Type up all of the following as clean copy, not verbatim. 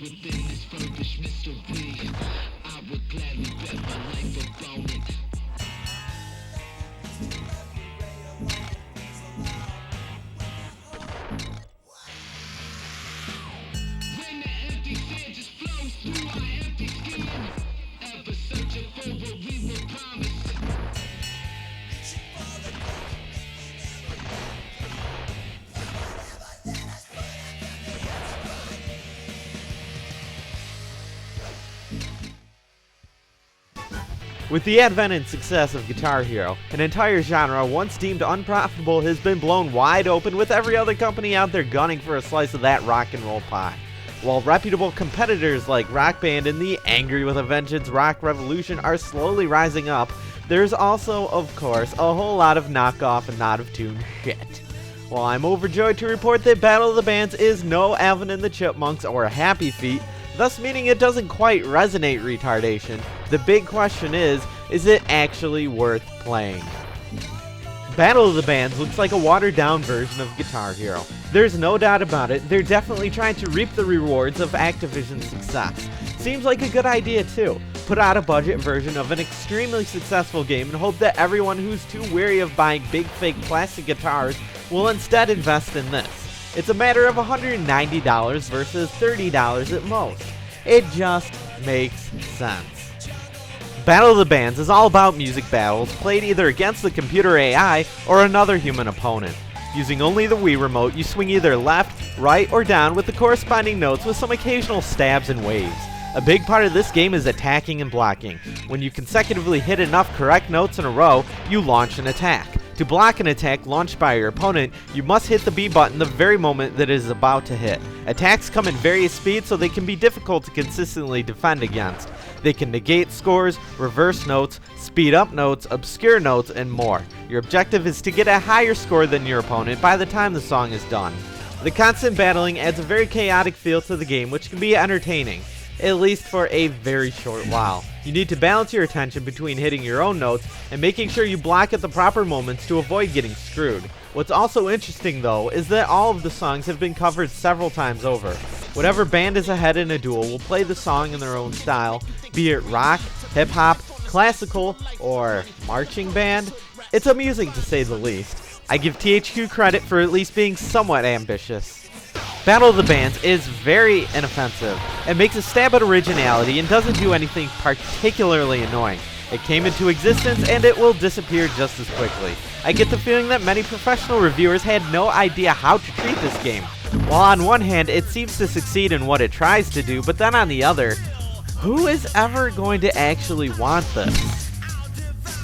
within this verbiage mystery. I would gladly bet my life upon it. When the empty sand just flows through our empty skin, ever searching for what we were promised. With the advent and success of Guitar Hero, an entire genre once deemed unprofitable has been blown wide open, with every other company out there gunning for a slice of that rock and roll pie. While reputable competitors like Rock Band and the Angry with a Vengeance Rock Revolution are slowly rising up, there's also, of course, a whole lot of knockoff and not of tune shit. While I'm overjoyed to report that Battle of the Bands is no Alvin and the Chipmunks or Happy Feet, thus meaning it doesn't quite resonate retardation, the big question is it actually worth playing? Battle of the Bands looks like a watered-down version of Guitar Hero. There's no doubt about it, they're definitely trying to reap the rewards of Activision's success. Seems like a good idea too. Put out a budget version of an extremely successful game and hope that everyone who's too weary of buying big fake plastic guitars will instead invest in this. It's a matter of $190 versus $30 at most. It just makes sense. Battle of the Bands is all about music battles played either against the computer AI or another human opponent. Using only the Wii Remote, you swing either left, right, or down with the corresponding notes with some occasional stabs and waves. A big part of this game is attacking and blocking. When you consecutively hit enough correct notes in a row, you launch an attack. To block an attack launched by your opponent, you must hit the B button the very moment that it is about to hit. Attacks come in various speeds, so they can be difficult to consistently defend against. They can negate scores, reverse notes, speed up notes, obscure notes, and more. Your objective is to get a higher score than your opponent by the time the song is done. The constant battling adds a very chaotic feel to the game, which can be entertaining, at least for a very short while. You need to balance your attention between hitting your own notes and making sure you block at the proper moments to avoid getting screwed. What's also interesting though is that all of the songs have been covered several times over. Whatever band is ahead in a duel will play the song in their own style, be it rock, hip-hop, classical, or marching band. It's amusing to say the least. I give THQ credit for at least being somewhat ambitious. Battle of the Bands is very inoffensive. It makes a stab at originality and doesn't do anything particularly annoying. It came into existence and it will disappear just as quickly. I get the feeling that many professional reviewers had no idea how to treat this game. While on one hand it seems to succeed in what it tries to do, but then on the other, who is ever going to actually want this?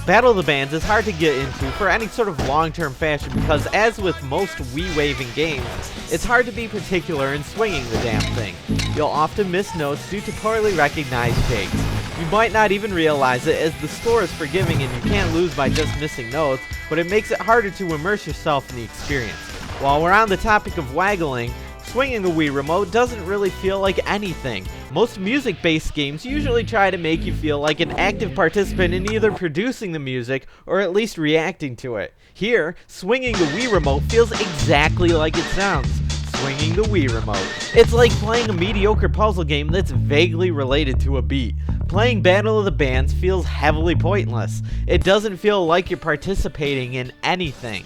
Battle of the Bands is hard to get into for any sort of long-term fashion because, as with most Wii-waving games, it's hard to be particular in swinging the damn thing. You'll often miss notes due to poorly recognized takes. You might not even realize it, as the score is forgiving and you can't lose by just missing notes, but it makes it harder to immerse yourself in the experience. While we're on the topic of waggling, swinging the Wii Remote doesn't really feel like anything. Most music-based games usually try to make you feel like an active participant in either producing the music or at least reacting to it. Here, swinging the Wii Remote feels exactly like it sounds. Swinging the Wii Remote. It's like playing a mediocre puzzle game that's vaguely related to a beat. Playing Battle of the Bands feels heavily pointless. It doesn't feel like you're participating in anything.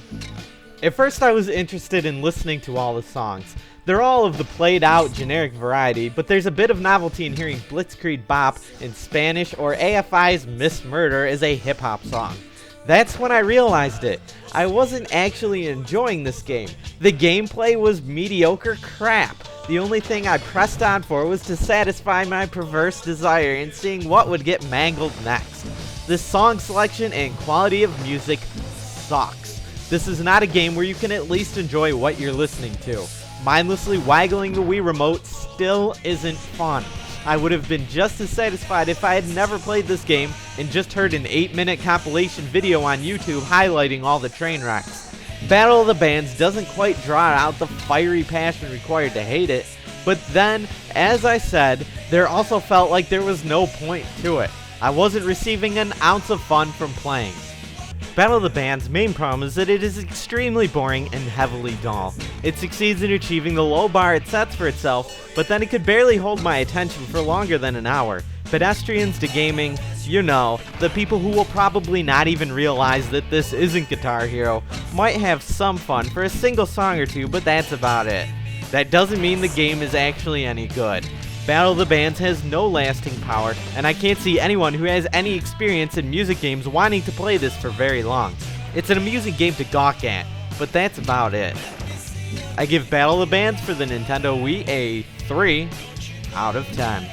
At first I was interested in listening to all the songs. They're all of the played-out, generic variety, but there's a bit of novelty in hearing Blitzkrieg Bop in Spanish or AFI's Miss Murder as a hip-hop song. That's when I realized it. I wasn't actually enjoying this game. The gameplay was mediocre crap. The only thing I pressed on for was to satisfy my perverse desire in seeing what would get mangled next. The song selection and quality of music sucks. This is not a game where you can at least enjoy what you're listening to. Mindlessly waggling the Wii Remote still isn't fun. I would have been just as satisfied if I had never played this game and just heard an 8-minute compilation video on YouTube highlighting all the train wrecks. Battle of the Bands doesn't quite draw out the fiery passion required to hate it, but then, as I said, there also felt like there was no point to it. I wasn't receiving an ounce of fun from playing. Battle of the Band's main problem is that it is extremely boring and heavily dull. It succeeds in achieving the low bar it sets for itself, but then it could barely hold my attention for longer than an hour. Pedestrians to gaming, you know, the people who will probably not even realize that this isn't Guitar Hero, might have some fun for a single song or two, but that's about it. That doesn't mean the game is actually any good. Battle of the Bands has no lasting power, and I can't see anyone who has any experience in music games wanting to play this for very long. It's an amusing game to gawk at, but that's about it. I give Battle of the Bands for the Nintendo Wii a 3 out of 10.